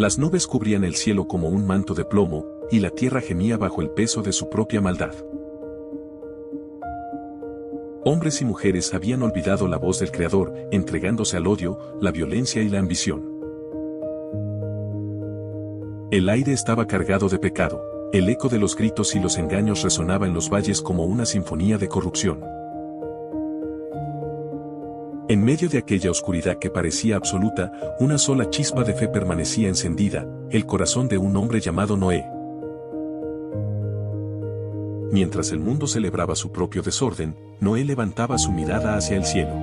Las nubes cubrían el cielo como un manto de plomo, y la tierra gemía bajo el peso de su propia maldad. Hombres y mujeres habían olvidado la voz del Creador, entregándose al odio, la violencia y la ambición. El aire estaba cargado de pecado, el eco de los gritos y los engaños resonaba en los valles como una sinfonía de corrupción. En medio de aquella oscuridad que parecía absoluta, una sola chispa de fe permanecía encendida, el corazón de un hombre llamado Noé. Mientras el mundo celebraba su propio desorden, Noé levantaba su mirada hacia el cielo.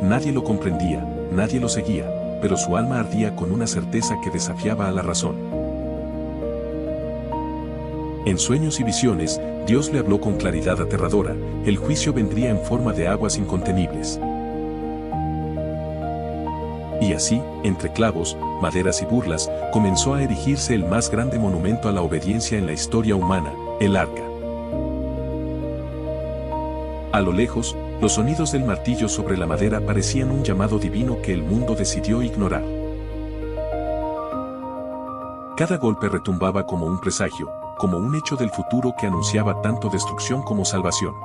Nadie lo comprendía, nadie lo seguía, pero su alma ardía con una certeza que desafiaba a la razón. En sueños y visiones, Dios le habló con claridad aterradora, el juicio vendría en forma de aguas incontenibles. Y así, entre clavos, maderas y burlas, comenzó a erigirse el más grande monumento a la obediencia en la historia humana, el arca. A lo lejos, los sonidos del martillo sobre la madera parecían un llamado divino que el mundo decidió ignorar. Cada golpe retumbaba como un presagio, como un hecho del futuro que anunciaba tanto destrucción como salvación.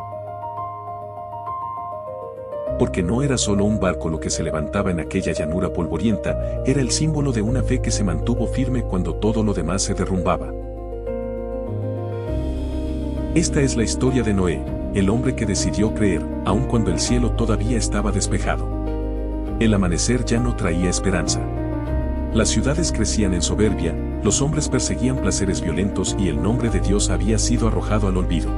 Porque no era solo un barco lo que se levantaba en aquella llanura polvorienta, era el símbolo de una fe que se mantuvo firme cuando todo lo demás se derrumbaba. Esta es la historia de Noé, el hombre que decidió creer, aun cuando el cielo todavía estaba despejado. El amanecer ya no traía esperanza. Las ciudades crecían en soberbia, los hombres perseguían placeres violentos y el nombre de Dios había sido arrojado al olvido.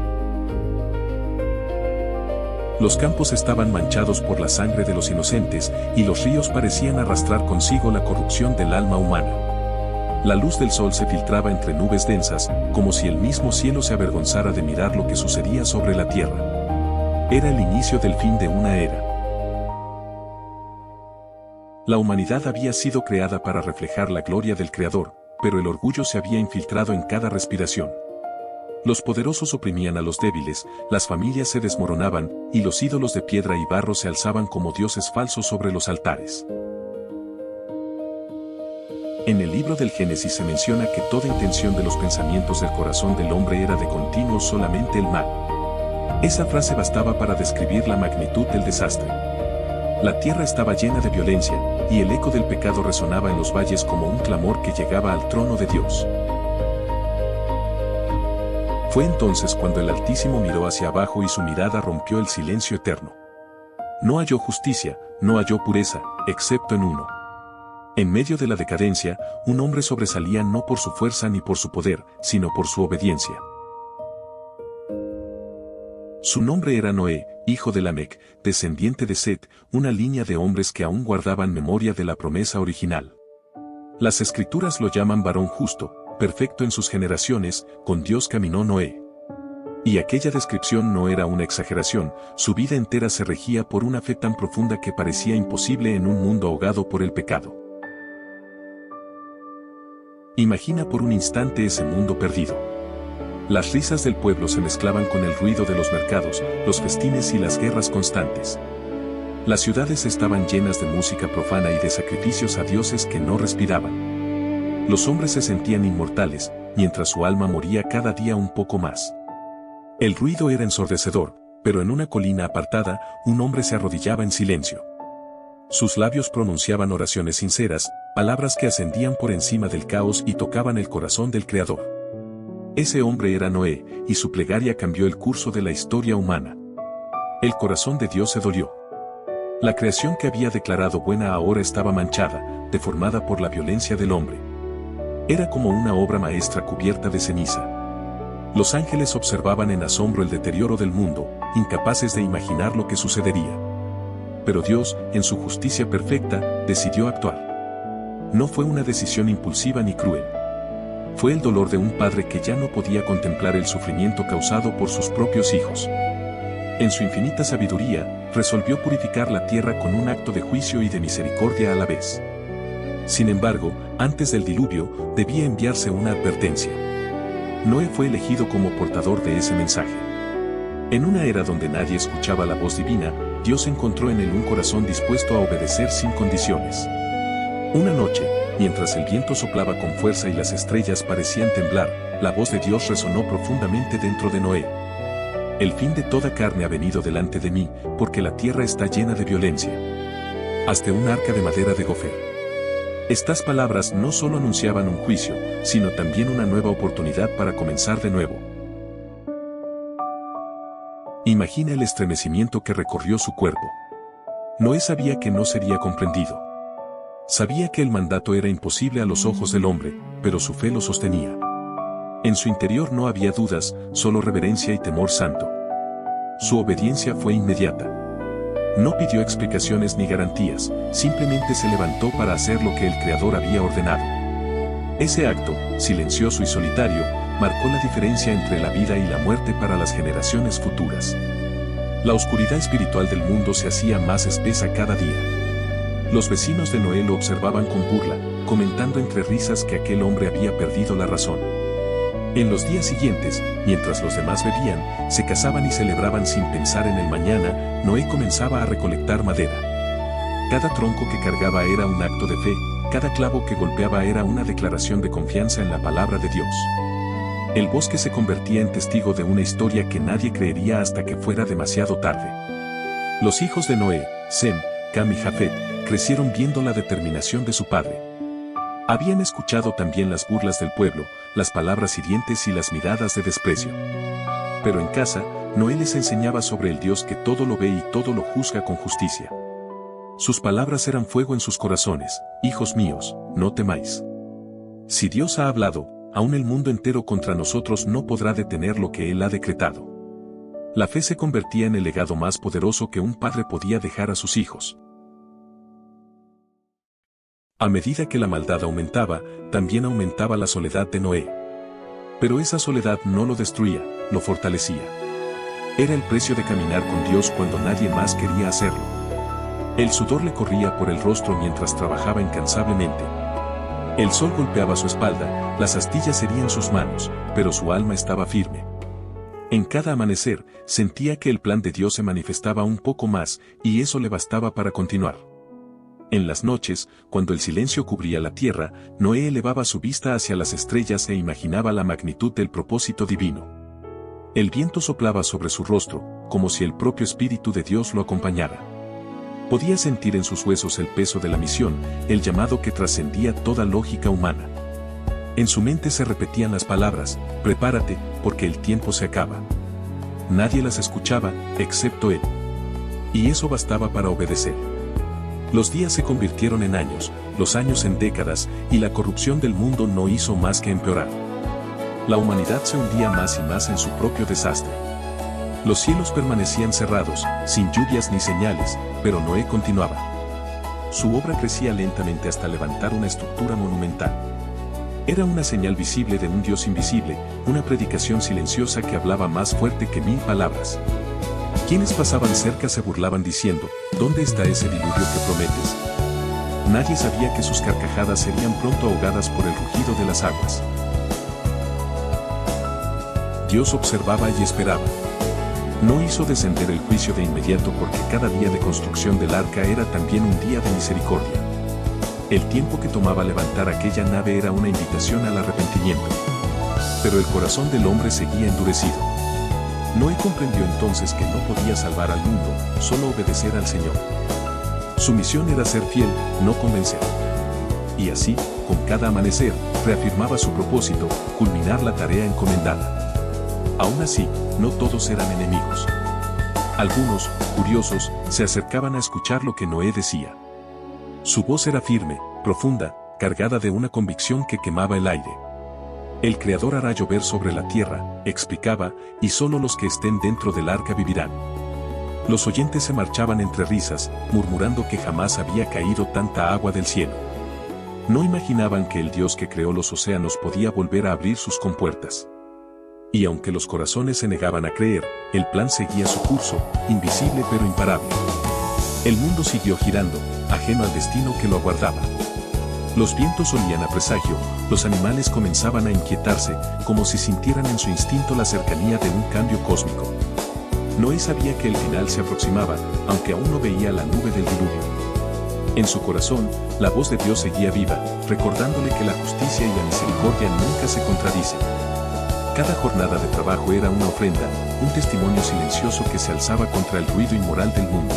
Los campos estaban manchados por la sangre de los inocentes, y los ríos parecían arrastrar consigo la corrupción del alma humana. La luz del sol se filtraba entre nubes densas, como si el mismo cielo se avergonzara de mirar lo que sucedía sobre la tierra. Era el inicio del fin de una era. La humanidad había sido creada para reflejar la gloria del Creador, pero el orgullo se había infiltrado en cada respiración. Los poderosos oprimían a los débiles, las familias se desmoronaban, y los ídolos de piedra y barro se alzaban como dioses falsos sobre los altares. En el libro del Génesis se menciona que toda intención de los pensamientos del corazón del hombre era de continuo solamente el mal. Esa frase bastaba para describir la magnitud del desastre. La tierra estaba llena de violencia, y el eco del pecado resonaba en los valles como un clamor que llegaba al trono de Dios. Fue entonces cuando el Altísimo miró hacia abajo y su mirada rompió el silencio eterno. No halló justicia, no halló pureza, excepto en uno. En medio de la decadencia, un hombre sobresalía no por su fuerza ni por su poder, sino por su obediencia. Su nombre era Noé, hijo de Lamec, descendiente de Set, una línea de hombres que aún guardaban memoria de la promesa original. Las Escrituras lo llaman varón justo, perfecto en sus generaciones, con Dios caminó Noé. Y aquella descripción no era una exageración, su vida entera se regía por una fe tan profunda que parecía imposible en un mundo ahogado por el pecado. Imagina por un instante ese mundo perdido. Las risas del pueblo se mezclaban con el ruido de los mercados, los festines y las guerras constantes. Las ciudades estaban llenas de música profana y de sacrificios a dioses que no respiraban. Los hombres se sentían inmortales, mientras su alma moría cada día un poco más. El ruido era ensordecedor, pero en una colina apartada, un hombre se arrodillaba en silencio. Sus labios pronunciaban oraciones sinceras, palabras que ascendían por encima del caos y tocaban el corazón del Creador. Ese hombre era Noé, y su plegaria cambió el curso de la historia humana. El corazón de Dios se dolió. La creación que había declarado buena ahora estaba manchada, deformada por la violencia del hombre. Era como una obra maestra cubierta de ceniza. Los ángeles observaban en asombro el deterioro del mundo, incapaces de imaginar lo que sucedería. Pero Dios, en su justicia perfecta, decidió actuar. No fue una decisión impulsiva ni cruel. Fue el dolor de un padre que ya no podía contemplar el sufrimiento causado por sus propios hijos. En su infinita sabiduría, resolvió purificar la tierra con un acto de juicio y de misericordia a la vez. Sin embargo, antes del diluvio, debía enviarse una advertencia. Noé fue elegido como portador de ese mensaje. En una era donde nadie escuchaba la voz divina, Dios encontró en él un corazón dispuesto a obedecer sin condiciones. Una noche, mientras el viento soplaba con fuerza y las estrellas parecían temblar, la voz de Dios resonó profundamente dentro de Noé. El fin de toda carne ha venido delante de mí, porque la tierra está llena de violencia. Hazte un arca de madera de gofer. Estas palabras no solo anunciaban un juicio, sino también una nueva oportunidad para comenzar de nuevo. Imagina el estremecimiento que recorrió su cuerpo. Noé sabía que no sería comprendido. Sabía que el mandato era imposible a los ojos del hombre, pero su fe lo sostenía. En su interior no había dudas, solo reverencia y temor santo. Su obediencia fue inmediata. No pidió explicaciones ni garantías, simplemente se levantó para hacer lo que el Creador había ordenado. Ese acto, silencioso y solitario, marcó la diferencia entre la vida y la muerte para las generaciones futuras. La oscuridad espiritual del mundo se hacía más espesa cada día. Los vecinos de Noé lo observaban con burla, comentando entre risas que aquel hombre había perdido la razón. En los días siguientes, mientras los demás bebían, se casaban y celebraban sin pensar en el mañana, Noé comenzaba a recolectar madera. Cada tronco que cargaba era un acto de fe, cada clavo que golpeaba era una declaración de confianza en la palabra de Dios. El bosque se convertía en testigo de una historia que nadie creería hasta que fuera demasiado tarde. Los hijos de Noé, Sem, Cam y Jafet, crecieron viendo la determinación de su padre. Habían escuchado también las burlas del pueblo, las palabras hirientes y las miradas de desprecio. Pero en casa, Noé les enseñaba sobre el Dios que todo lo ve y todo lo juzga con justicia. Sus palabras eran fuego en sus corazones: hijos míos, no temáis. Si Dios ha hablado, aún el mundo entero contra nosotros no podrá detener lo que Él ha decretado. La fe se convertía en el legado más poderoso que un padre podía dejar a sus hijos. A medida que la maldad aumentaba, también aumentaba la soledad de Noé. Pero esa soledad no lo destruía, lo fortalecía. Era el precio de caminar con Dios cuando nadie más quería hacerlo. El sudor le corría por el rostro mientras trabajaba incansablemente. El sol golpeaba su espalda, las astillas herían sus manos, pero su alma estaba firme. En cada amanecer, sentía que el plan de Dios se manifestaba un poco más, y eso le bastaba para continuar. En las noches, cuando el silencio cubría la tierra, Noé elevaba su vista hacia las estrellas e imaginaba la magnitud del propósito divino. El viento soplaba sobre su rostro, como si el propio Espíritu de Dios lo acompañara. Podía sentir en sus huesos el peso de la misión, el llamado que trascendía toda lógica humana. En su mente se repetían las palabras: prepárate, porque el tiempo se acaba. Nadie las escuchaba, excepto él. Y eso bastaba para obedecer. Los días se convirtieron en años, los años en décadas, y la corrupción del mundo no hizo más que empeorar. La humanidad se hundía más y más en su propio desastre. Los cielos permanecían cerrados, sin lluvias ni señales, pero Noé continuaba. Su obra crecía lentamente hasta levantar una estructura monumental. Era una señal visible de un Dios invisible, una predicación silenciosa que hablaba más fuerte que 1000 palabras. Quienes pasaban cerca se burlaban diciendo: ¿dónde está ese diluvio que prometes? Nadie sabía que sus carcajadas serían pronto ahogadas por el rugido de las aguas. Dios observaba y esperaba. No hizo descender el juicio de inmediato porque cada día de construcción del arca era también un día de misericordia. El tiempo que tomaba levantar aquella nave era una invitación al arrepentimiento. Pero el corazón del hombre seguía endurecido. Noé comprendió entonces que no podía salvar al mundo, solo obedecer al Señor. Su misión era ser fiel, no convencer. Y así, con cada amanecer, reafirmaba su propósito: culminar la tarea encomendada. Aún así, no todos eran enemigos. Algunos, curiosos, se acercaban a escuchar lo que Noé decía. Su voz era firme, profunda, cargada de una convicción que quemaba el aire. El Creador hará llover sobre la tierra, explicaba, y solo los que estén dentro del arca vivirán. Los oyentes se marchaban entre risas, murmurando que jamás había caído tanta agua del cielo. No imaginaban que el Dios que creó los océanos podía volver a abrir sus compuertas. Y aunque los corazones se negaban a creer, el plan seguía su curso, invisible pero imparable. El mundo siguió girando, ajeno al destino que lo aguardaba. Los vientos olían a presagio, los animales comenzaban a inquietarse, como si sintieran en su instinto la cercanía de un cambio cósmico. Noé sabía que el final se aproximaba, aunque aún no veía la nube del diluvio. En su corazón, la voz de Dios seguía viva, recordándole que la justicia y la misericordia nunca se contradicen. Cada jornada de trabajo era una ofrenda, un testimonio silencioso que se alzaba contra el ruido inmoral del mundo.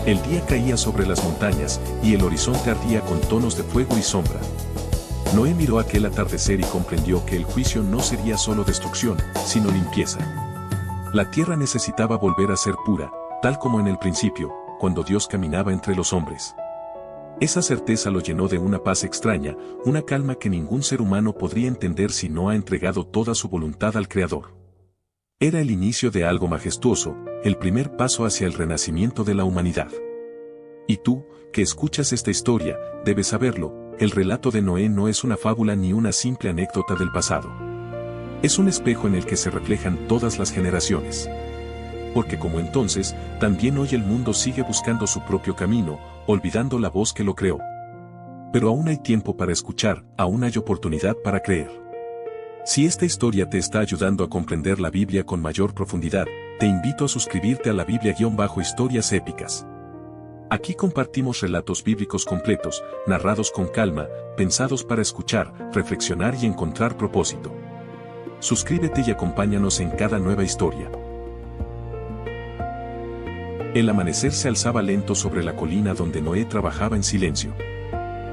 El día caía sobre las montañas, y el horizonte ardía con tonos de fuego y sombra. Noé miró aquel atardecer y comprendió que el juicio no sería solo destrucción, sino limpieza. La tierra necesitaba volver a ser pura, tal como en el principio, cuando Dios caminaba entre los hombres. Esa certeza lo llenó de una paz extraña, una calma que ningún ser humano podría entender si no ha entregado toda su voluntad al Creador. Era el inicio de algo majestuoso, el primer paso hacia el renacimiento de la humanidad. Y tú, que escuchas esta historia, debes saberlo, el relato de Noé no es una fábula ni una simple anécdota del pasado. Es un espejo en el que se reflejan todas las generaciones. Porque como entonces, también hoy el mundo sigue buscando su propio camino, olvidando la voz que lo creó. Pero aún hay tiempo para escuchar, aún hay oportunidad para creer. Si esta historia te está ayudando a comprender la Biblia con mayor profundidad, te invito a suscribirte a la Biblia-Historias Épicas. Aquí compartimos relatos bíblicos completos, narrados con calma, pensados para escuchar, reflexionar y encontrar propósito. Suscríbete y acompáñanos en cada nueva historia. El amanecer se alzaba lento sobre la colina donde Noé trabajaba en silencio.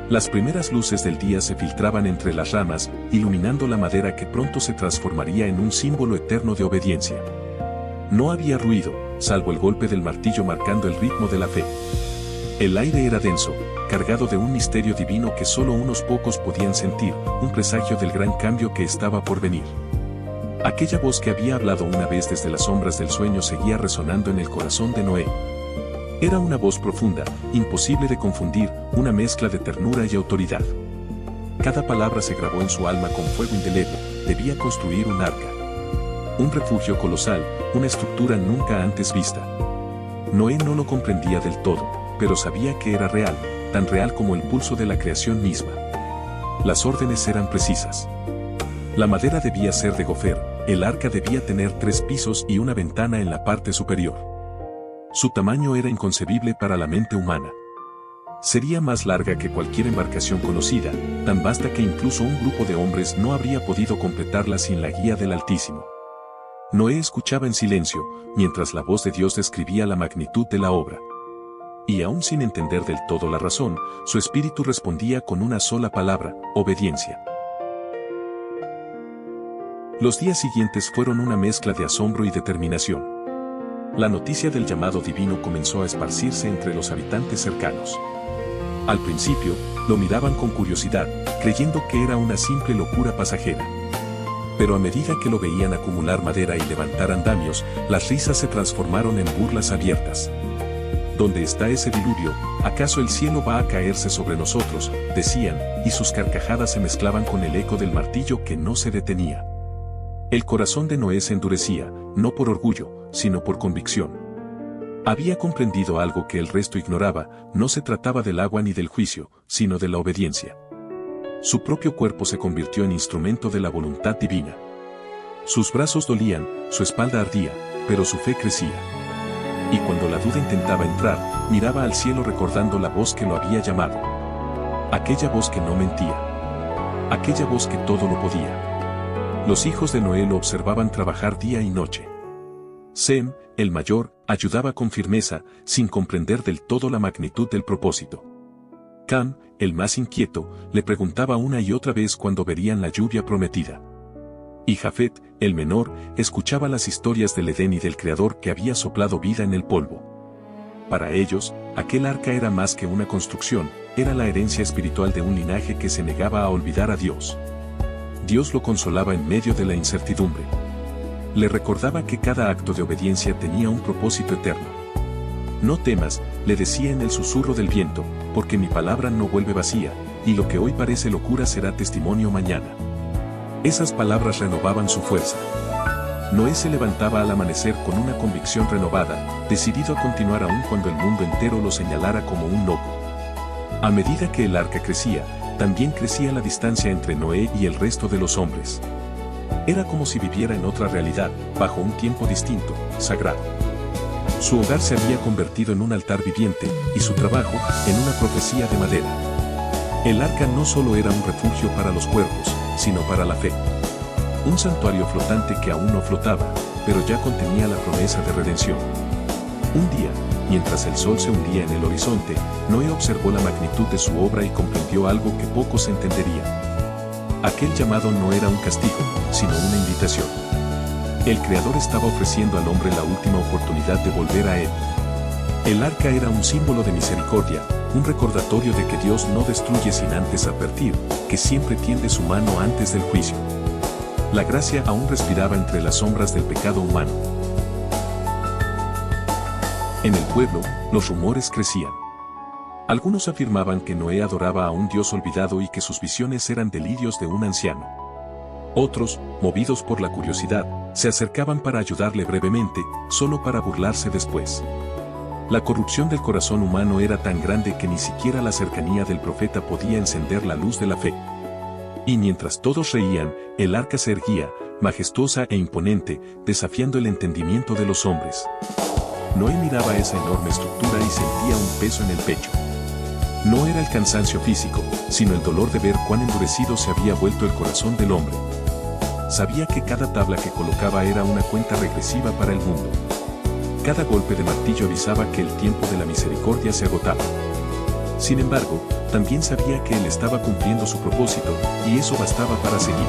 Las primeras luces del día se filtraban entre las ramas, iluminando la madera que pronto se transformaría en un símbolo eterno de obediencia. No había ruido, salvo el golpe del martillo marcando el ritmo de la fe. El aire era denso, cargado de un misterio divino que solo unos pocos podían sentir, un presagio del gran cambio que estaba por venir. Aquella voz que había hablado una vez desde las sombras del sueño seguía resonando en el corazón de Noé. Era una voz profunda, imposible de confundir, una mezcla de ternura y autoridad. Cada palabra se grabó en su alma con fuego indeleble, debía construir un arca. Un refugio colosal, una estructura nunca antes vista. Noé no lo comprendía del todo, pero sabía que era real, tan real como el pulso de la creación misma. Las órdenes eran precisas. La madera debía ser de gofer, el arca debía tener 3 pisos y una ventana en la parte superior. Su tamaño era inconcebible para la mente humana. Sería más larga que cualquier embarcación conocida, tan vasta que incluso un grupo de hombres no habría podido completarla sin la guía del Altísimo. Noé escuchaba en silencio, mientras la voz de Dios describía la magnitud de la obra. Y aún sin entender del todo la razón, su espíritu respondía con una sola palabra: obediencia. Los días siguientes fueron una mezcla de asombro y determinación. La noticia del llamado divino comenzó a esparcirse entre los habitantes cercanos. Al principio, lo miraban con curiosidad, creyendo que era una simple locura pasajera. Pero a medida que lo veían acumular madera y levantar andamios, las risas se transformaron en burlas abiertas. ¿Dónde está ese diluvio? ¿Acaso el cielo va a caerse sobre nosotros?, decían, y sus carcajadas se mezclaban con el eco del martillo que no se detenía. El corazón de Noé se endurecía, no por orgullo, sino por convicción. Había comprendido algo que el resto ignoraba: no se trataba del agua ni del juicio, sino de la obediencia. Su propio cuerpo se convirtió en instrumento de la voluntad divina. Sus brazos dolían, su espalda ardía, pero su fe crecía. Y cuando la duda intentaba entrar, miraba al cielo recordando la voz que lo había llamado. Aquella voz que no mentía. Aquella voz que todo lo podía. Los hijos de Noé lo observaban trabajar día y noche. Sem, el mayor, ayudaba con firmeza, sin comprender del todo la magnitud del propósito. Cam, el más inquieto, le preguntaba una y otra vez cuándo verían la lluvia prometida. Y Jafet, el menor, escuchaba las historias del Edén y del Creador que había soplado vida en el polvo. Para ellos, aquel arca era más que una construcción, era la herencia espiritual de un linaje que se negaba a olvidar a Dios. Dios lo consolaba en medio de la incertidumbre. Le recordaba que cada acto de obediencia tenía un propósito eterno. No temas, le decía en el susurro del viento, porque mi palabra no vuelve vacía, y lo que hoy parece locura será testimonio mañana. Esas palabras renovaban su fuerza. Noé se levantaba al amanecer con una convicción renovada, decidido a continuar aún cuando el mundo entero lo señalara como un loco. A medida que el arca crecía, también crecía la distancia entre Noé y el resto de los hombres. Era como si viviera en otra realidad, bajo un tiempo distinto, sagrado. Su hogar se había convertido en un altar viviente y su trabajo en una profecía de madera. El arca no solo era un refugio para los cuerpos, sino para la fe. Un santuario flotante que aún no flotaba, pero ya contenía la promesa de redención. Un día, mientras el sol se hundía en el horizonte, Noé observó la magnitud de su obra y comprendió algo que pocos entenderían. Aquel llamado no era un castigo, sino una invitación. El Creador estaba ofreciendo al hombre la última oportunidad de volver a Él. El arca era un símbolo de misericordia, un recordatorio de que Dios no destruye sin antes advertir, que siempre tiende su mano antes del juicio. La gracia aún respiraba entre las sombras del pecado humano. En el pueblo, los rumores crecían. Algunos afirmaban que Noé adoraba a un Dios olvidado y que sus visiones eran delirios de un anciano. Otros, movidos por la curiosidad, se acercaban para ayudarle brevemente, solo para burlarse después. La corrupción del corazón humano era tan grande que ni siquiera la cercanía del profeta podía encender la luz de la fe. Y mientras todos reían, el arca se erguía, majestuosa e imponente, desafiando el entendimiento de los hombres. Noé miraba esa enorme estructura y sentía un peso en el pecho. No era el cansancio físico, sino el dolor de ver cuán endurecido se había vuelto el corazón del hombre. Sabía que cada tabla que colocaba era una cuenta regresiva para el mundo. Cada golpe de martillo avisaba que el tiempo de la misericordia se agotaba. Sin embargo, también sabía que él estaba cumpliendo su propósito, y eso bastaba para seguir.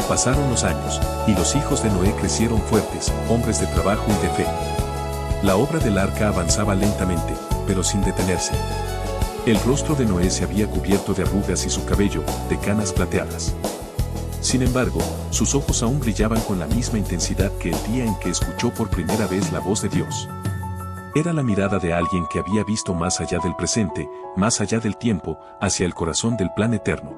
Pasaron los años, y los hijos de Noé crecieron fuertes, hombres de trabajo y de fe. La obra del arca avanzaba lentamente, pero sin detenerse. El rostro de Noé se había cubierto de arrugas y su cabello, de canas plateadas. Sin embargo, sus ojos aún brillaban con la misma intensidad que el día en que escuchó por primera vez la voz de Dios. Era la mirada de alguien que había visto más allá del presente, más allá del tiempo, hacia el corazón del plan eterno.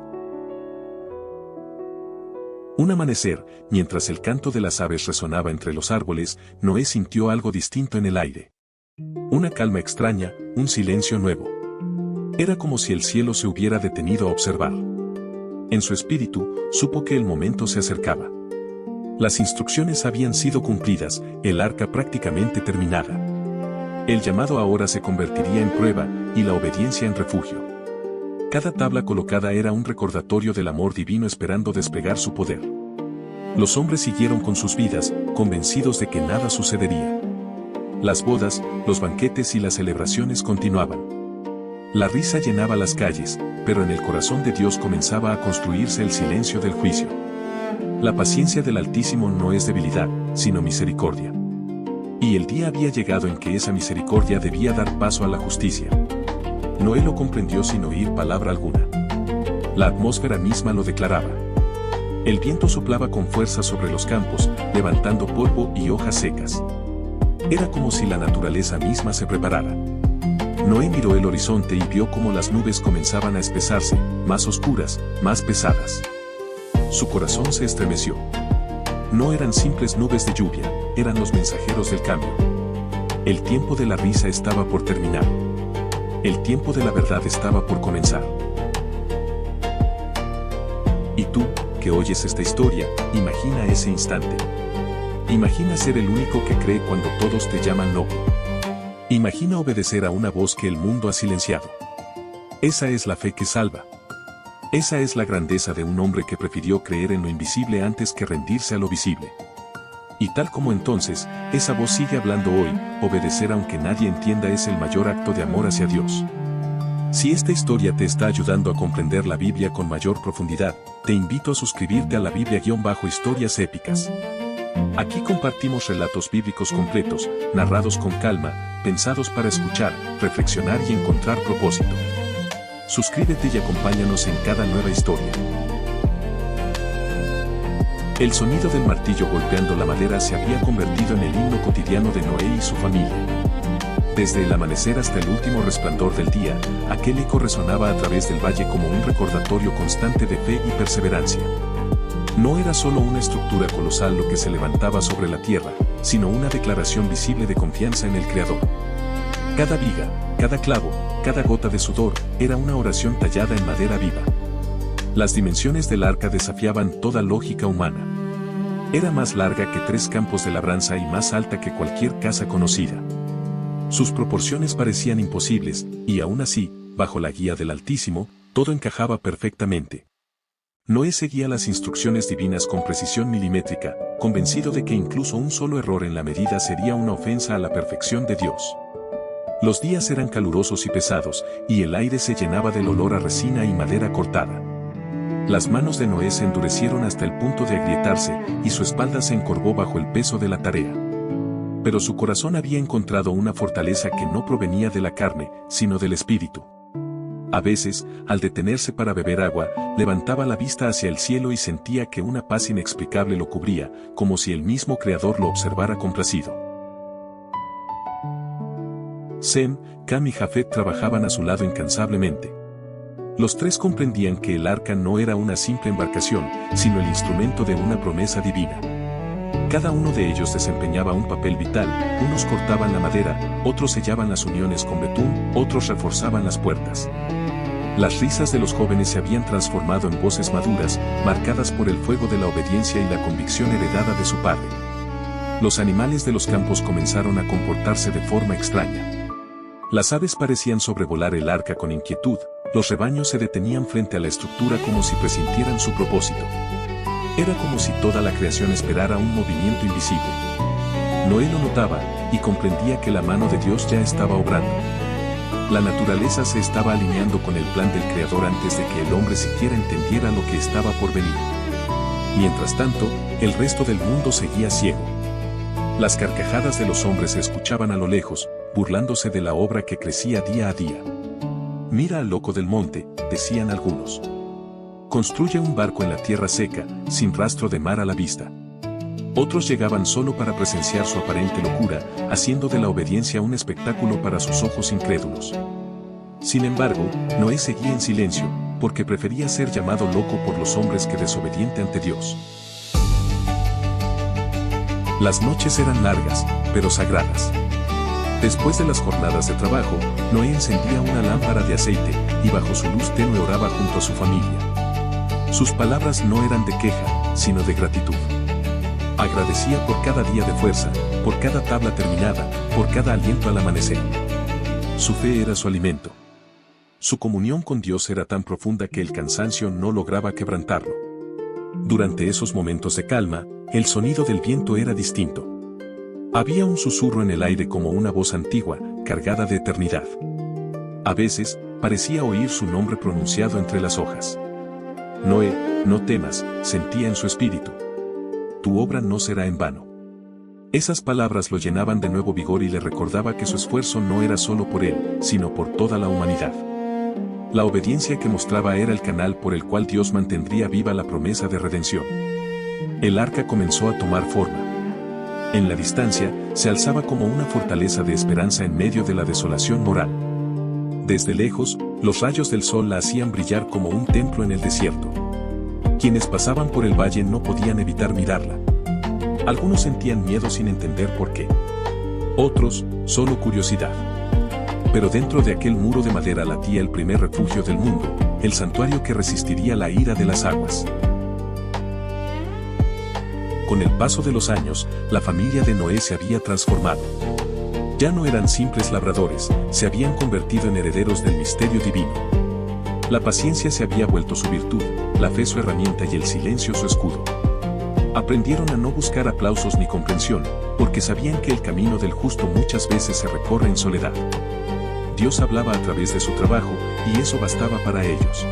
Un amanecer, mientras el canto de las aves resonaba entre los árboles, Noé sintió algo distinto en el aire. Una calma extraña, un silencio nuevo. Era como si el cielo se hubiera detenido a observar. En su espíritu, supo que el momento se acercaba. Las instrucciones habían sido cumplidas, el arca prácticamente terminada. El llamado ahora se convertiría en prueba, y la obediencia en refugio. Cada tabla colocada era un recordatorio del amor divino esperando desplegar su poder. Los hombres siguieron con sus vidas, convencidos de que nada sucedería. Las bodas, los banquetes y las celebraciones continuaban. La risa llenaba las calles, pero en el corazón de Dios comenzaba a construirse el silencio del juicio. La paciencia del Altísimo no es debilidad, sino misericordia. Y el día había llegado en que esa misericordia debía dar paso a la justicia. Noé lo comprendió sin oír palabra alguna. La atmósfera misma lo declaraba. El viento soplaba con fuerza sobre los campos, levantando polvo y hojas secas. Era como si la naturaleza misma se preparara. Noé miró el horizonte y vio cómo las nubes comenzaban a espesarse, más oscuras, más pesadas. Su corazón se estremeció. No eran simples nubes de lluvia, eran los mensajeros del cambio. El tiempo de la risa estaba por terminar. El tiempo de la verdad estaba por comenzar. Y tú, que oyes esta historia, imagina ese instante. Imagina ser el único que cree cuando todos te llaman loco. Imagina obedecer a una voz que el mundo ha silenciado. Esa es la fe que salva. Esa es la grandeza de un hombre que prefirió creer en lo invisible antes que rendirse a lo visible. Y tal como entonces, esa voz sigue hablando hoy, obedecer aunque nadie entienda es el mayor acto de amor hacia Dios. Si esta historia te está ayudando a comprender la Biblia con mayor profundidad, te invito a suscribirte a la Biblia-Historias Épicas. Aquí compartimos relatos bíblicos completos, narrados con calma, pensados para escuchar, reflexionar y encontrar propósito. Suscríbete y acompáñanos en cada nueva historia. El sonido del martillo golpeando la madera se había convertido en el himno cotidiano de Noé y su familia. Desde el amanecer hasta el último resplandor del día, aquel eco resonaba a través del valle como un recordatorio constante de fe y perseverancia. No era solo una estructura colosal lo que se levantaba sobre la tierra, sino una declaración visible de confianza en el Creador. Cada viga, cada clavo, cada gota de sudor, era una oración tallada en madera viva. Las dimensiones del arca desafiaban toda lógica humana. Era más larga que 3 campos de labranza y más alta que cualquier casa conocida. Sus proporciones parecían imposibles, y aún así, bajo la guía del Altísimo, todo encajaba perfectamente. Noé seguía las instrucciones divinas con precisión milimétrica, convencido de que incluso un solo error en la medida sería una ofensa a la perfección de Dios. Los días eran calurosos y pesados, y el aire se llenaba del olor a resina y madera cortada. Las manos de Noé se endurecieron hasta el punto de agrietarse, y su espalda se encorvó bajo el peso de la tarea. Pero su corazón había encontrado una fortaleza que no provenía de la carne, sino del espíritu. A veces, al detenerse para beber agua, levantaba la vista hacia el cielo y sentía que una paz inexplicable lo cubría, como si el mismo Creador lo observara complacido. Sem, Cam y Jafet trabajaban a su lado incansablemente. Los tres comprendían que el arca no era una simple embarcación, sino el instrumento de una promesa divina. Cada uno de ellos desempeñaba un papel vital, unos cortaban la madera, otros sellaban las uniones con betún, otros reforzaban las puertas. Las risas de los jóvenes se habían transformado en voces maduras, marcadas por el fuego de la obediencia y la convicción heredada de su padre. Los animales de los campos comenzaron a comportarse de forma extraña. Las aves parecían sobrevolar el arca con inquietud, los rebaños se detenían frente a la estructura como si presintieran su propósito. Era como si toda la creación esperara un movimiento invisible. Noé lo notaba, y comprendía que la mano de Dios ya estaba obrando. La naturaleza se estaba alineando con el plan del Creador antes de que el hombre siquiera entendiera lo que estaba por venir. Mientras tanto, el resto del mundo seguía ciego. Las carcajadas de los hombres se escuchaban a lo lejos, burlándose de la obra que crecía día a día. «Mira al loco del monte», decían algunos. «Construye un barco en la tierra seca, sin rastro de mar a la vista». Otros llegaban solo para presenciar su aparente locura, haciendo de la obediencia un espectáculo para sus ojos incrédulos. Sin embargo, Noé seguía en silencio, porque prefería ser llamado loco por los hombres que desobediente ante Dios. Las noches eran largas, pero sagradas. Después de las jornadas de trabajo, Noé encendía una lámpara de aceite, y bajo su luz tenue oraba junto a su familia. Sus palabras no eran de queja, sino de gratitud. Agradecía por cada día de fuerza, por cada tabla terminada, por cada aliento al amanecer. Su fe era su alimento. Su comunión con Dios era tan profunda que el cansancio no lograba quebrantarlo. Durante esos momentos de calma, el sonido del viento era distinto. Había un susurro en el aire como una voz antigua, cargada de eternidad. A veces, parecía oír su nombre pronunciado entre las hojas. Noé, no temas, sentía en su espíritu. Tu obra no será en vano. Esas palabras lo llenaban de nuevo vigor y le recordaba que su esfuerzo no era solo por él, sino por toda la humanidad. La obediencia que mostraba era el canal por el cual Dios mantendría viva la promesa de redención. El arca comenzó a tomar forma. En la distancia, se alzaba como una fortaleza de esperanza en medio de la desolación moral. Desde lejos, los rayos del sol la hacían brillar como un templo en el desierto. Quienes pasaban por el valle no podían evitar mirarla. Algunos sentían miedo sin entender por qué. Otros, solo curiosidad. Pero dentro de aquel muro de madera latía el primer refugio del mundo, el santuario que resistiría la ira de las aguas. Con el paso de los años, la familia de Noé se había transformado. Ya no eran simples labradores, se habían convertido en herederos del misterio divino. La paciencia se había vuelto su virtud, la fe su herramienta y el silencio su escudo. Aprendieron a no buscar aplausos ni comprensión, porque sabían que el camino del justo muchas veces se recorre en soledad. Dios hablaba a través de su trabajo, y eso bastaba para ellos.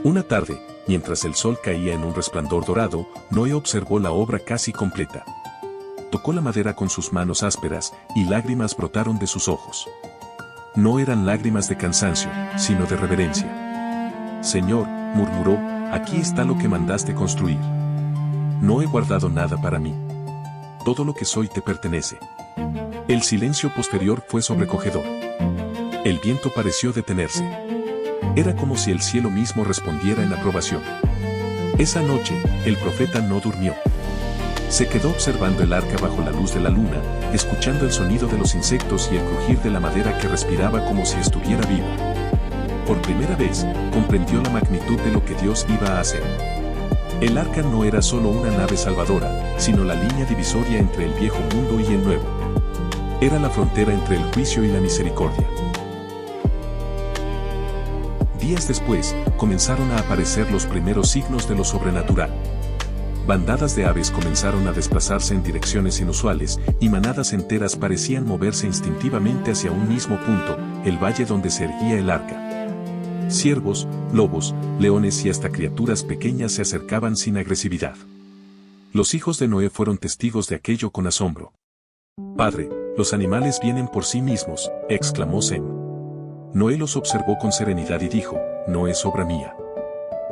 Una tarde, mientras el sol caía en un resplandor dorado, Noé observó la obra casi completa. Tocó la madera con sus manos ásperas, y lágrimas brotaron de sus ojos. No eran lágrimas de cansancio, sino de reverencia. Señor, murmuró, aquí está lo que mandaste construir. No he guardado nada para mí. Todo lo que soy te pertenece. El silencio posterior fue sobrecogedor. El viento pareció detenerse. Era como si el cielo mismo respondiera en aprobación. Esa noche, el profeta no durmió. Se quedó observando el arca bajo la luz de la luna, escuchando el sonido de los insectos y el crujir de la madera que respiraba como si estuviera viva. Por primera vez, comprendió la magnitud de lo que Dios iba a hacer. El arca no era solo una nave salvadora, sino la línea divisoria entre el viejo mundo y el nuevo. Era la frontera entre el juicio y la misericordia. Días después, comenzaron a aparecer los primeros signos de lo sobrenatural. Bandadas de aves comenzaron a desplazarse en direcciones inusuales, y manadas enteras parecían moverse instintivamente hacia un mismo punto, el valle donde se erguía el arca. Ciervos, lobos, leones y hasta criaturas pequeñas se acercaban sin agresividad. Los hijos de Noé fueron testigos de aquello con asombro. «Padre, los animales vienen por sí mismos», exclamó Sem. Noé los observó con serenidad y dijo: «No es obra mía.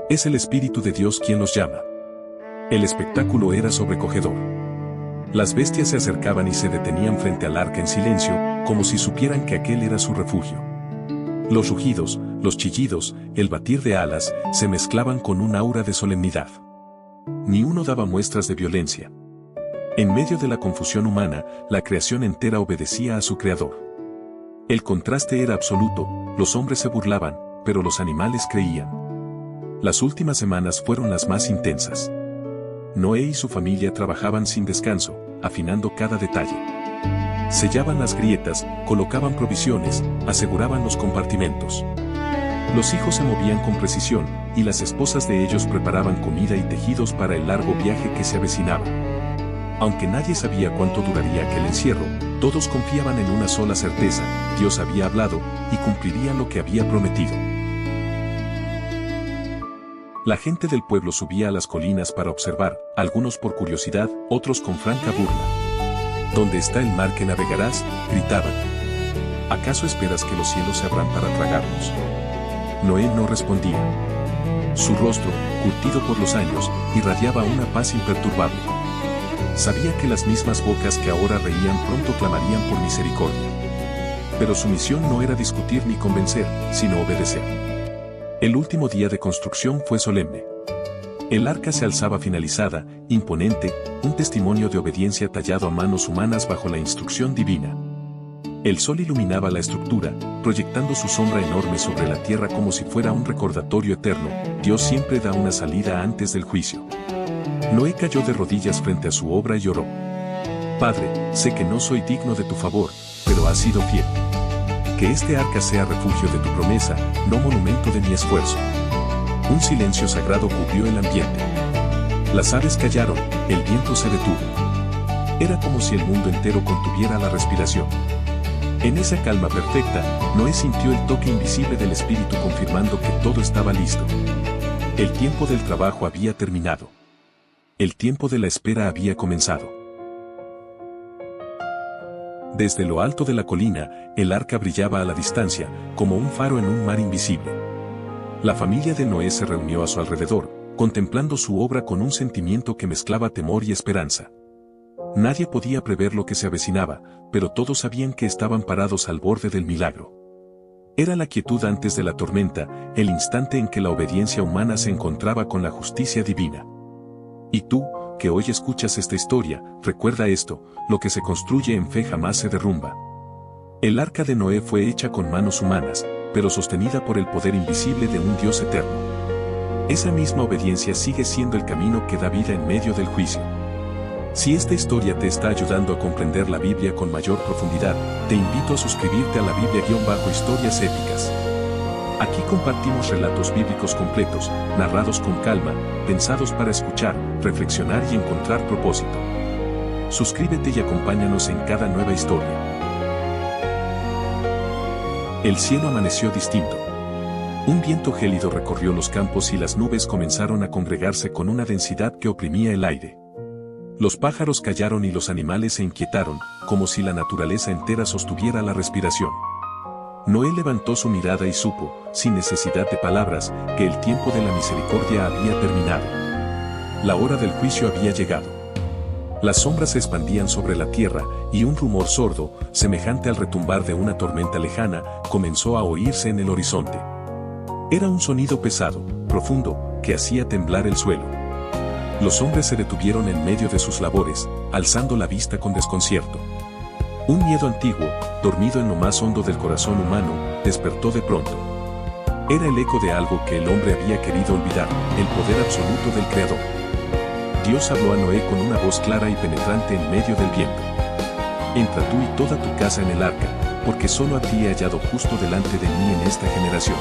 Es el Espíritu de Dios quien los llama». El espectáculo era sobrecogedor. Las bestias se acercaban y se detenían frente al arca en silencio, como si supieran que aquel era su refugio. Los rugidos, los chillidos, el batir de alas, se mezclaban con un aura de solemnidad. Ni uno daba muestras de violencia. En medio de la confusión humana, la creación entera obedecía a su creador. El contraste era absoluto, los hombres se burlaban, pero los animales creían. Las últimas semanas fueron las más intensas. Noé y su familia trabajaban sin descanso, afinando cada detalle. Sellaban las grietas, colocaban provisiones, aseguraban los compartimentos. Los hijos se movían con precisión, y las esposas de ellos preparaban comida y tejidos para el largo viaje que se avecinaba. Aunque nadie sabía cuánto duraría aquel encierro, todos confiaban en una sola certeza: Dios había hablado, y cumpliría lo que había prometido. La gente del pueblo subía a las colinas para observar, algunos por curiosidad, otros con franca burla. «¿Dónde está el mar que navegarás?», gritaban. «¿Acaso esperas que los cielos se abran para tragarnos?». Noé no respondía. Su rostro, curtido por los años, irradiaba una paz imperturbable. Sabía que las mismas bocas que ahora reían pronto clamarían por misericordia. Pero su misión no era discutir ni convencer, sino obedecer. El último día de construcción fue solemne. El arca se alzaba finalizada, imponente, un testimonio de obediencia tallado a manos humanas bajo la instrucción divina. El sol iluminaba la estructura, proyectando su sombra enorme sobre la tierra como si fuera un recordatorio eterno: Dios siempre da una salida antes del juicio. Noé cayó de rodillas frente a su obra y oró: «Padre, sé que no soy digno de tu favor, pero has sido fiel. Que este arca sea refugio de tu promesa, no monumento de mi esfuerzo». Un silencio sagrado cubrió el ambiente. Las aves callaron, el viento se detuvo. Era como si el mundo entero contuviera la respiración. En esa calma perfecta, Noé sintió el toque invisible del Espíritu confirmando que todo estaba listo. El tiempo del trabajo había terminado. El tiempo de la espera había comenzado. Desde lo alto de la colina, el arca brillaba a la distancia, como un faro en un mar invisible. La familia de Noé se reunió a su alrededor, contemplando su obra con un sentimiento que mezclaba temor y esperanza. Nadie podía prever lo que se avecinaba, pero todos sabían que estaban parados al borde del milagro. Era la quietud antes de la tormenta, el instante en que la obediencia humana se encontraba con la justicia divina. Y tú, que hoy escuchas esta historia, recuerda esto: lo que se construye en fe jamás se derrumba. El arca de Noé fue hecha con manos humanas, pero sostenida por el poder invisible de un Dios eterno. Esa misma obediencia sigue siendo el camino que da vida en medio del juicio. Si esta historia te está ayudando a comprender la Biblia con mayor profundidad, te invito a suscribirte a la Biblia-Historias Épicas. Aquí compartimos relatos bíblicos completos, narrados con calma, pensados para escuchar, reflexionar y encontrar propósito. Suscríbete y acompáñanos en cada nueva historia. El cielo amaneció distinto. Un viento gélido recorrió los campos y las nubes comenzaron a congregarse con una densidad que oprimía el aire. Los pájaros callaron y los animales se inquietaron, como si la naturaleza entera sostuviera la respiración. Noé levantó su mirada y supo, sin necesidad de palabras, que el tiempo de la misericordia había terminado. La hora del juicio había llegado. Las sombras se expandían sobre la tierra, y un rumor sordo, semejante al retumbar de una tormenta lejana, comenzó a oírse en el horizonte. Era un sonido pesado, profundo, que hacía temblar el suelo. Los hombres se detuvieron en medio de sus labores, alzando la vista con desconcierto. Un miedo antiguo, dormido en lo más hondo del corazón humano, despertó de pronto. Era el eco de algo que el hombre había querido olvidar: el poder absoluto del Creador. Dios habló a Noé con una voz clara y penetrante en medio del viento. entra tú y toda tu casa en el arca, porque solo a ti he hallado justo delante de mí en esta generación.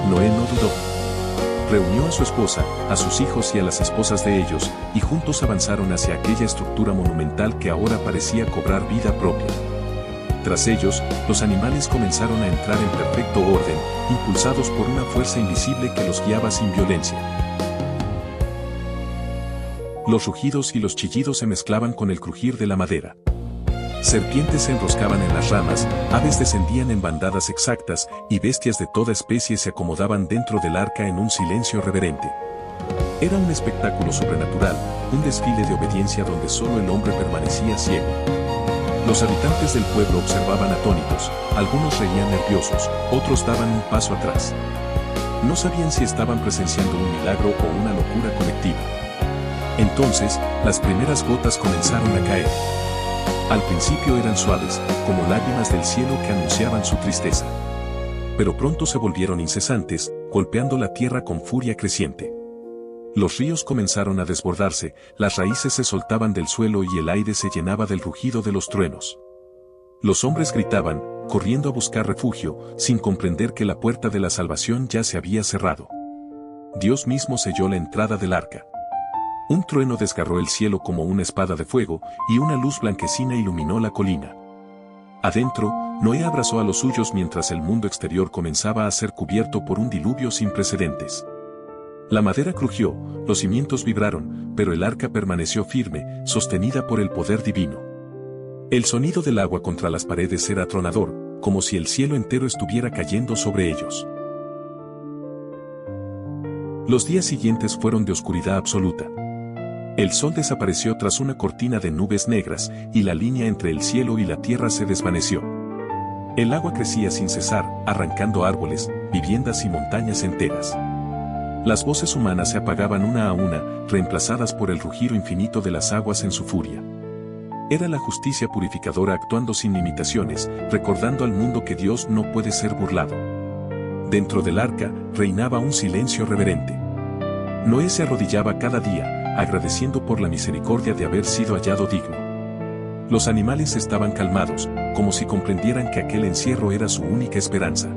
Noé no dudó. Reunió a su esposa, a sus hijos y a las esposas de ellos, y juntos avanzaron hacia aquella estructura monumental que ahora parecía cobrar vida propia. Tras ellos, los animales comenzaron a entrar en perfecto orden, impulsados por una fuerza invisible que los guiaba sin violencia. Los rugidos y los chillidos se mezclaban con el crujir de la madera. Serpientes se enroscaban en las ramas, aves descendían en bandadas exactas, y bestias de toda especie se acomodaban dentro del arca en un silencio reverente. Era un espectáculo sobrenatural, un desfile de obediencia donde solo el hombre permanecía ciego. Los habitantes del pueblo observaban atónitos, algunos reían nerviosos, otros daban un paso atrás. No sabían si estaban presenciando un milagro o una locura colectiva. Entonces, las primeras gotas comenzaron a caer. Al principio eran suaves, como lágrimas del cielo que anunciaban su tristeza. Pero pronto se volvieron incesantes, golpeando la tierra con furia creciente. Los ríos comenzaron a desbordarse, las raíces se soltaban del suelo y el aire se llenaba del rugido de los truenos. Los hombres gritaban, corriendo a buscar refugio, sin comprender que la puerta de la salvación ya se había cerrado. Dios mismo selló la entrada del arca. Un trueno desgarró el cielo como una espada de fuego, y una luz blanquecina iluminó la colina. Adentro, Noé abrazó a los suyos mientras el mundo exterior comenzaba a ser cubierto por un diluvio sin precedentes. La madera crujió, los cimientos vibraron, pero el arca permaneció firme, sostenida por el poder divino. El sonido del agua contra las paredes era atronador, como si el cielo entero estuviera cayendo sobre ellos. Los días siguientes fueron de oscuridad absoluta. El sol desapareció tras una cortina de nubes negras, y la línea entre el cielo y la tierra se desvaneció. El agua crecía sin cesar, arrancando árboles, viviendas y montañas enteras. Las voces humanas se apagaban una a una, reemplazadas por el rugido infinito de las aguas en su furia. Era la justicia purificadora actuando sin limitaciones, recordando al mundo que Dios no puede ser burlado. Dentro del arca, reinaba un silencio reverente. Noé se arrodillaba cada día, agradeciendo por la misericordia de haber sido hallado digno. Los animales estaban calmados, como si comprendieran que aquel encierro era su única esperanza.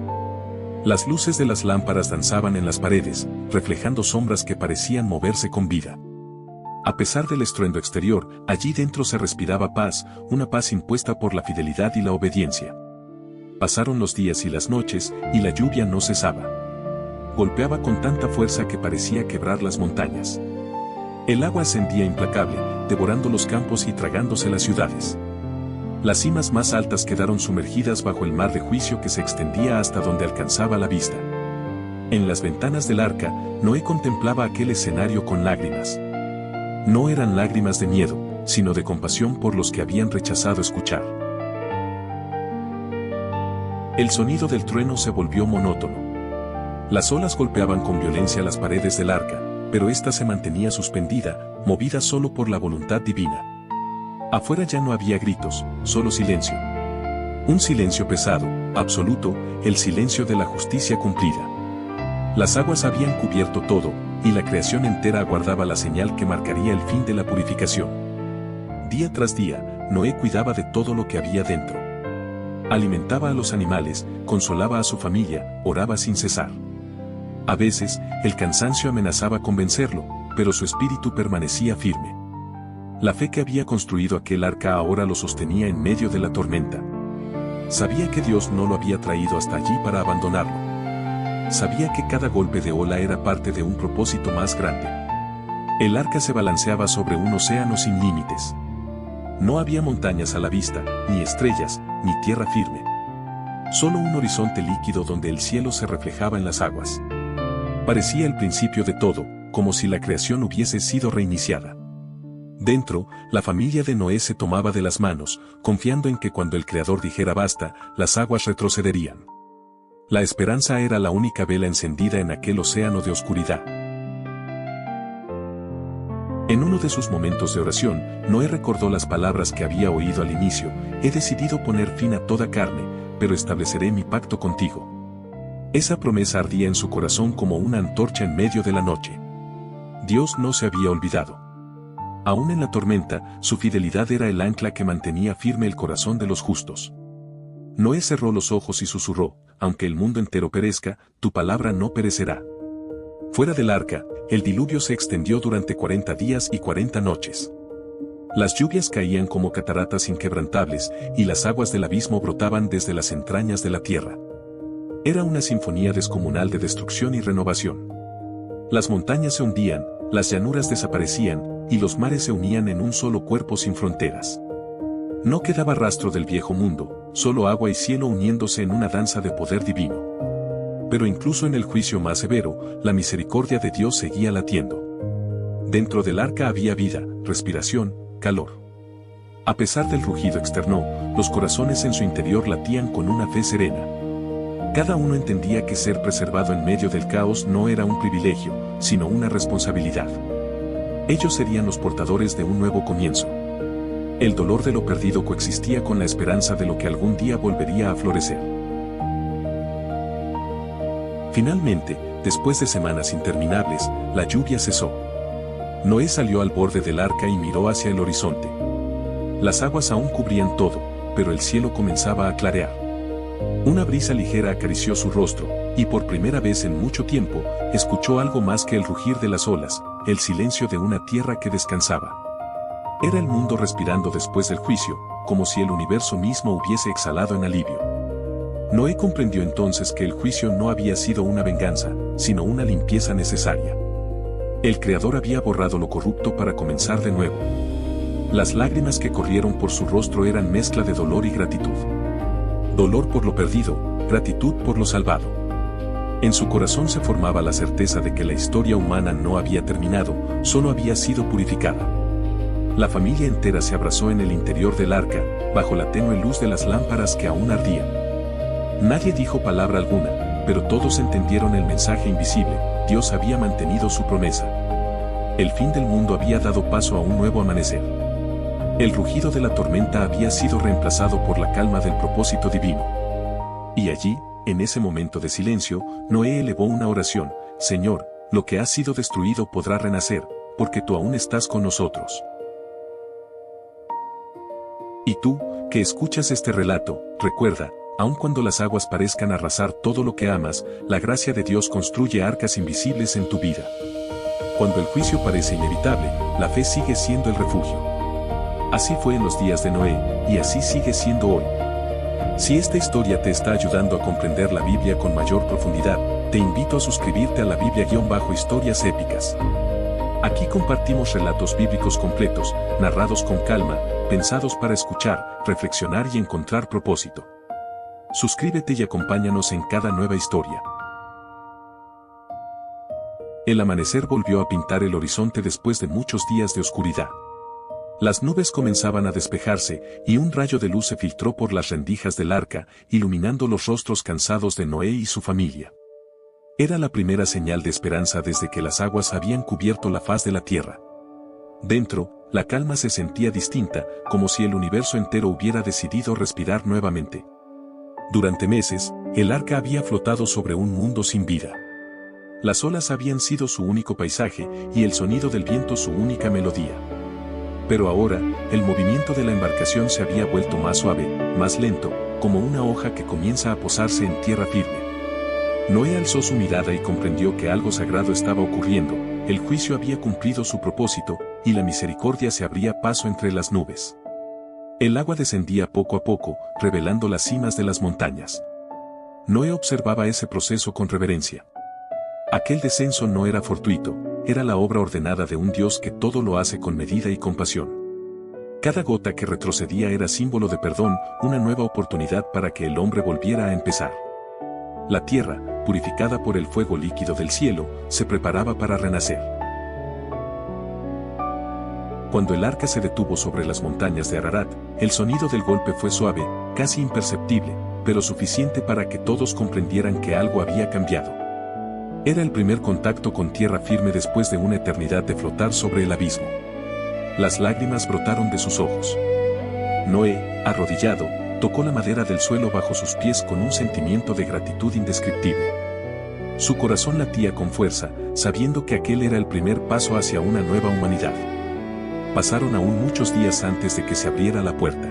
Las luces de las lámparas danzaban en las paredes, reflejando sombras que parecían moverse con vida. A pesar del estruendo exterior, allí dentro se respiraba paz, una paz impuesta por la fidelidad y la obediencia. Pasaron los días y las noches, y la lluvia no cesaba. Golpeaba con tanta fuerza que parecía quebrar las montañas. El agua ascendía implacable, devorando los campos y tragándose las ciudades. Las cimas más altas quedaron sumergidas bajo el mar de juicio que se extendía hasta donde alcanzaba la vista. En las ventanas del arca, Noé contemplaba aquel escenario con lágrimas. No eran lágrimas de miedo, sino de compasión por los que habían rechazado escuchar. El sonido del trueno se volvió monótono. Las olas golpeaban con violencia las paredes del arca, pero ésta se mantenía suspendida, movida solo por la voluntad divina. Afuera ya no había gritos, solo silencio. Un silencio pesado, absoluto, el silencio de la justicia cumplida. Las aguas habían cubierto todo, y la creación entera aguardaba la señal que marcaría el fin de la purificación. Día tras día, Noé cuidaba de todo lo que había dentro. Alimentaba a los animales, consolaba a su familia, oraba sin cesar. A veces, el cansancio amenazaba con vencerlo, pero su espíritu permanecía firme. La fe que había construido aquel arca ahora lo sostenía en medio de la tormenta. Sabía que Dios no lo había traído hasta allí para abandonarlo. Sabía que cada golpe de ola era parte de un propósito más grande. El arca se balanceaba sobre un océano sin límites. No había montañas a la vista, ni estrellas, ni tierra firme. Solo un horizonte líquido donde el cielo se reflejaba en las aguas. Parecía el principio de todo, como si la creación hubiese sido reiniciada. Dentro, la familia de Noé se tomaba de las manos, confiando en que cuando el Creador dijera basta, las aguas retrocederían. La esperanza era la única vela encendida en aquel océano de oscuridad. En uno de sus momentos de oración, Noé recordó las palabras que había oído al inicio: he decidido poner fin a toda carne, pero estableceré mi pacto contigo. Esa promesa ardía en su corazón como una antorcha en medio de la noche. Dios no se había olvidado. Aún en la tormenta, su fidelidad era el ancla que mantenía firme el corazón de los justos. Noé cerró los ojos y susurró: aunque el mundo entero perezca, tu palabra no perecerá. Fuera del arca, el diluvio se extendió durante 40 días y 40 noches. Las lluvias caían como cataratas inquebrantables, y las aguas del abismo brotaban desde las entrañas de la tierra. Era una sinfonía descomunal de destrucción y renovación. Las montañas se hundían, las llanuras desaparecían, y los mares se unían en un solo cuerpo sin fronteras. No quedaba rastro del viejo mundo, solo agua y cielo uniéndose en una danza de poder divino. Pero incluso en el juicio más severo, la misericordia de Dios seguía latiendo. Dentro del arca había vida, respiración, calor. A pesar del rugido externo, los corazones en su interior latían con una fe serena. Cada uno entendía que ser preservado en medio del caos no era un privilegio, sino una responsabilidad. Ellos serían los portadores de un nuevo comienzo. El dolor de lo perdido coexistía con la esperanza de lo que algún día volvería a florecer. Finalmente, después de semanas interminables, la lluvia cesó. Noé salió al borde del arca y miró hacia el horizonte. Las aguas aún cubrían todo, pero el cielo comenzaba a clarear. Una brisa ligera acarició su rostro, y por primera vez en mucho tiempo, escuchó algo más que el rugir de las olas, el silencio de una tierra que descansaba. Era el mundo respirando después del juicio, como si el universo mismo hubiese exhalado en alivio. Noé comprendió entonces que el juicio no había sido una venganza, sino una limpieza necesaria. El Creador había borrado lo corrupto para comenzar de nuevo. Las lágrimas que corrieron por su rostro eran mezcla de dolor y gratitud. Dolor por lo perdido, gratitud por lo salvado. En su corazón se formaba la certeza de que la historia humana no había terminado, solo había sido purificada. La familia entera se abrazó en el interior del arca, bajo la tenue luz de las lámparas que aún ardían. Nadie dijo palabra alguna, pero todos entendieron el mensaje invisible: Dios había mantenido su promesa. El fin del mundo había dado paso a un nuevo amanecer. El rugido de la tormenta había sido reemplazado por la calma del propósito divino. Y allí, en ese momento de silencio, Noé elevó una oración: Señor, lo que ha sido destruido podrá renacer, porque tú aún estás con nosotros. Y tú, que escuchas este relato, recuerda, aun cuando las aguas parezcan arrasar todo lo que amas, la gracia de Dios construye arcas invisibles en tu vida. Cuando el juicio parece inevitable, la fe sigue siendo el refugio. Así fue en los días de Noé, y así sigue siendo hoy. Si esta historia te está ayudando a comprender la Biblia con mayor profundidad, te invito a suscribirte a la Biblia-Historias Épicas. Aquí compartimos relatos bíblicos completos, narrados con calma, pensados para escuchar, reflexionar y encontrar propósito. Suscríbete y acompáñanos en cada nueva historia. El amanecer volvió a pintar el horizonte después de muchos días de oscuridad. Las nubes comenzaban a despejarse, y un rayo de luz se filtró por las rendijas del arca, iluminando los rostros cansados de Noé y su familia. Era la primera señal de esperanza desde que las aguas habían cubierto la faz de la tierra. Dentro, la calma se sentía distinta, como si el universo entero hubiera decidido respirar nuevamente. Durante meses, el arca había flotado sobre un mundo sin vida. Las olas habían sido su único paisaje, y el sonido del viento su única melodía. Pero ahora, el movimiento de la embarcación se había vuelto más suave, más lento, como una hoja que comienza a posarse en tierra firme. Noé alzó su mirada y comprendió que algo sagrado estaba ocurriendo: el juicio había cumplido su propósito, y la misericordia se abría paso entre las nubes. El agua descendía poco a poco, revelando las cimas de las montañas. Noé observaba ese proceso con reverencia. Aquel descenso no era fortuito, era la obra ordenada de un Dios que todo lo hace con medida y compasión. Cada gota que retrocedía era símbolo de perdón, una nueva oportunidad para que el hombre volviera a empezar. La tierra, purificada por el fuego líquido del cielo, se preparaba para renacer. Cuando el arca se detuvo sobre las montañas de Ararat, el sonido del golpe fue suave, casi imperceptible, pero suficiente para que todos comprendieran que algo había cambiado. Era el primer contacto con tierra firme después de una eternidad de flotar sobre el abismo. Las lágrimas brotaron de sus ojos. Noé, arrodillado, tocó la madera del suelo bajo sus pies con un sentimiento de gratitud indescriptible. Su corazón latía con fuerza, sabiendo que aquel era el primer paso hacia una nueva humanidad. Pasaron aún muchos días antes de que se abriera la puerta.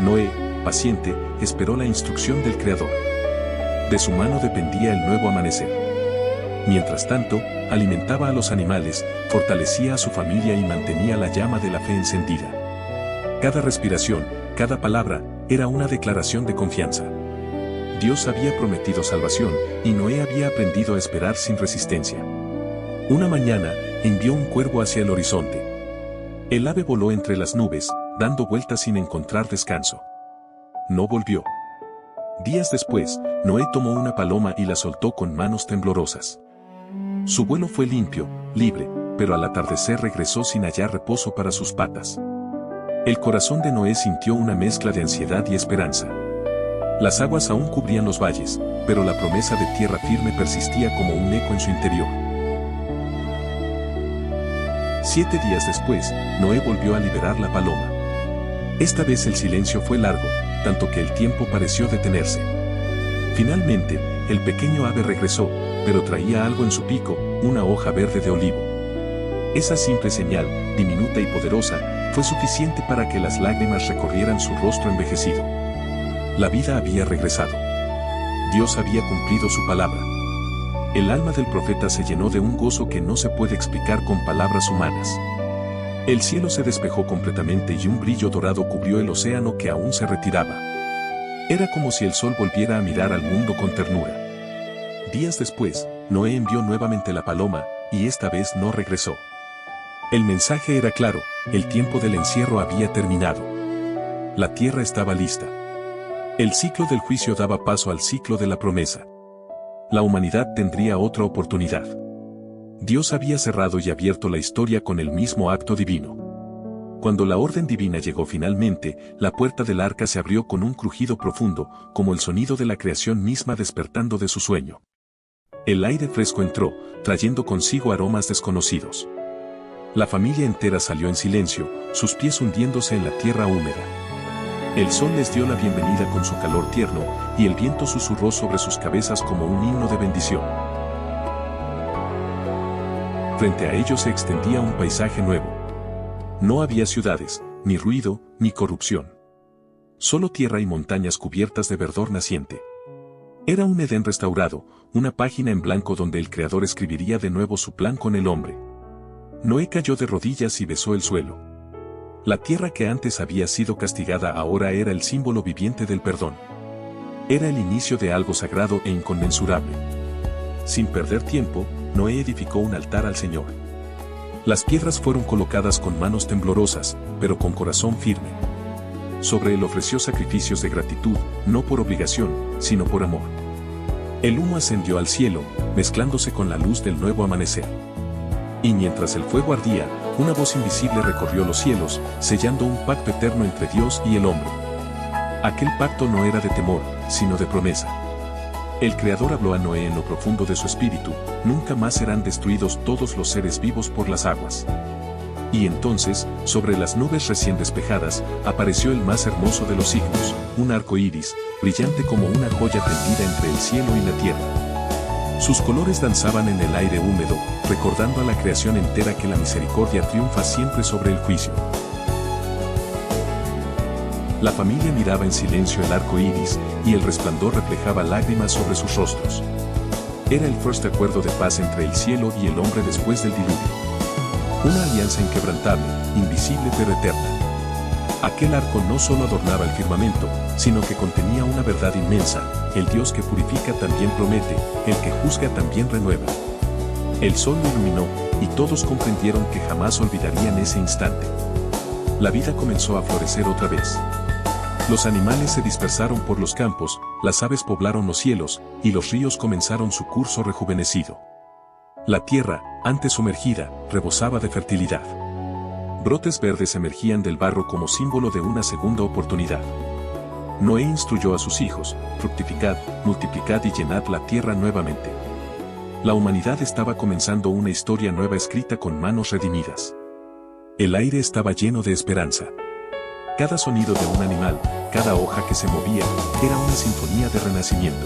Noé, paciente, esperó la instrucción del Creador. De su mano dependía el nuevo amanecer. Mientras tanto, alimentaba a los animales, fortalecía a su familia y mantenía la llama de la fe encendida. Cada respiración, cada palabra, era una declaración de confianza. Dios había prometido salvación, y Noé había aprendido a esperar sin resistencia. Una mañana, envió un cuervo hacia el horizonte. El ave voló entre las nubes, dando vueltas sin encontrar descanso. No volvió. Días después, Noé tomó una paloma y la soltó con manos temblorosas. Su vuelo fue limpio, libre, pero al atardecer regresó sin hallar reposo para sus patas. El corazón de Noé sintió una mezcla de ansiedad y esperanza. Las aguas aún cubrían los valles, pero la promesa de tierra firme persistía como un eco en su interior. 7 días después, Noé volvió a liberar la paloma. Esta vez el silencio fue largo, tanto que el tiempo pareció detenerse. Finalmente, el pequeño ave regresó, pero traía algo en su pico, una hoja verde de olivo. Esa simple señal, diminuta y poderosa, fue suficiente para que las lágrimas recorrieran su rostro envejecido. La vida había regresado. Dios había cumplido su palabra. El alma del profeta se llenó de un gozo que no se puede explicar con palabras humanas. El cielo se despejó completamente y un brillo dorado cubrió el océano que aún se retiraba. Era como si el sol volviera a mirar al mundo con ternura. Días después, Noé envió nuevamente la paloma, y esta vez no regresó. El mensaje era claro, el tiempo del encierro había terminado. La tierra estaba lista. El ciclo del juicio daba paso al ciclo de la promesa. La humanidad tendría otra oportunidad. Dios había cerrado y abierto la historia con el mismo acto divino. Cuando la orden divina llegó finalmente, la puerta del arca se abrió con un crujido profundo, como el sonido de la creación misma despertando de su sueño. El aire fresco entró, trayendo consigo aromas desconocidos. La familia entera salió en silencio, sus pies hundiéndose en la tierra húmeda. El sol les dio la bienvenida con su calor tierno, y el viento susurró sobre sus cabezas como un himno de bendición. Frente a ellos se extendía un paisaje nuevo. No había ciudades, ni ruido, ni corrupción. Solo tierra y montañas cubiertas de verdor naciente. Era un Edén restaurado, una página en blanco donde el Creador escribiría de nuevo su plan con el hombre. Noé cayó de rodillas y besó el suelo. La tierra que antes había sido castigada ahora era el símbolo viviente del perdón. Era el inicio de algo sagrado e inconmensurable. Sin perder tiempo, Noé edificó un altar al Señor. Las piedras fueron colocadas con manos temblorosas, pero con corazón firme. Sobre él ofreció sacrificios de gratitud, no por obligación, sino por amor. El humo ascendió al cielo, mezclándose con la luz del nuevo amanecer. Y mientras el fuego ardía, una voz invisible recorrió los cielos, sellando un pacto eterno entre Dios y el hombre. Aquel pacto no era de temor, sino de promesa. El Creador habló a Noé en lo profundo de su espíritu: nunca más serán destruidos todos los seres vivos por las aguas. Y entonces, sobre las nubes recién despejadas, apareció el más hermoso de los signos, un arco iris, brillante como una joya tendida entre el cielo y la tierra. Sus colores danzaban en el aire húmedo, recordando a la creación entera que la misericordia triunfa siempre sobre el juicio. La familia miraba en silencio el arco iris, y el resplandor reflejaba lágrimas sobre sus rostros. Era el first acuerdo de paz entre el cielo y el hombre después del diluvio. Una alianza inquebrantable, invisible pero eterna. Aquel arco no solo adornaba el firmamento, sino que contenía una verdad inmensa: el Dios que purifica también promete, el que juzga también renueva. El sol lo iluminó, y todos comprendieron que jamás olvidarían ese instante. La vida comenzó a florecer otra vez. Los animales se dispersaron por los campos, las aves poblaron los cielos, y los ríos comenzaron su curso rejuvenecido. La tierra, antes sumergida, rebosaba de fertilidad. Brotes verdes emergían del barro como símbolo de una segunda oportunidad. Noé instruyó a sus hijos: fructificad, multiplicad y llenad la tierra nuevamente. La humanidad estaba comenzando una historia nueva escrita con manos redimidas. El aire estaba lleno de esperanza. Cada sonido de un animal, cada hoja que se movía, era una sinfonía de renacimiento.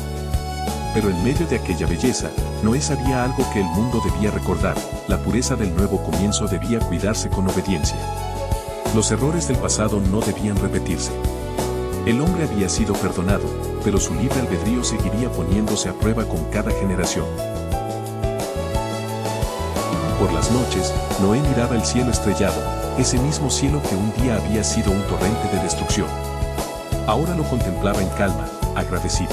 Pero en medio de aquella belleza, Noé sabía algo que el mundo debía recordar: la pureza del nuevo comienzo debía cuidarse con obediencia. Los errores del pasado no debían repetirse. El hombre había sido perdonado, pero su libre albedrío seguiría poniéndose a prueba con cada generación. Por las noches, Noé miraba el cielo estrellado, ese mismo cielo que un día había sido un torrente de destrucción. Ahora lo contemplaba en calma, agradecido.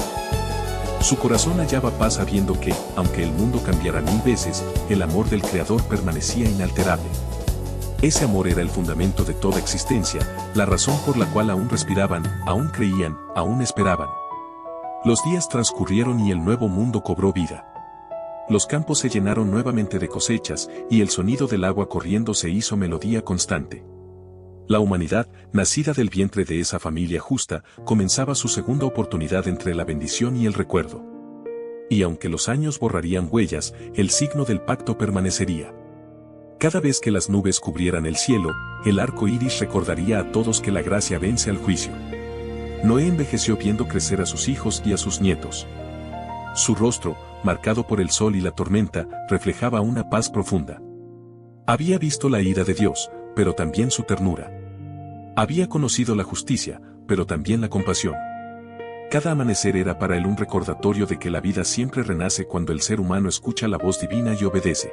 Su corazón hallaba paz sabiendo que, aunque el mundo cambiara 1000 veces, el amor del Creador permanecía inalterable. Ese amor era el fundamento de toda existencia, la razón por la cual aún respiraban, aún creían, aún esperaban. Los días transcurrieron y el nuevo mundo cobró vida. Los campos se llenaron nuevamente de cosechas, y el sonido del agua corriendo se hizo melodía constante. La humanidad, nacida del vientre de esa familia justa, comenzaba su segunda oportunidad entre la bendición y el recuerdo. Y aunque los años borrarían huellas, el signo del pacto permanecería. Cada vez que las nubes cubrieran el cielo, el arco iris recordaría a todos que la gracia vence al juicio. Noé envejeció viendo crecer a sus hijos y a sus nietos. Su rostro, marcado por el sol y la tormenta, reflejaba una paz profunda. Había visto la ira de Dios, pero también su ternura. Había conocido la justicia, pero también la compasión. Cada amanecer era para él un recordatorio de que la vida siempre renace cuando el ser humano escucha la voz divina y obedece.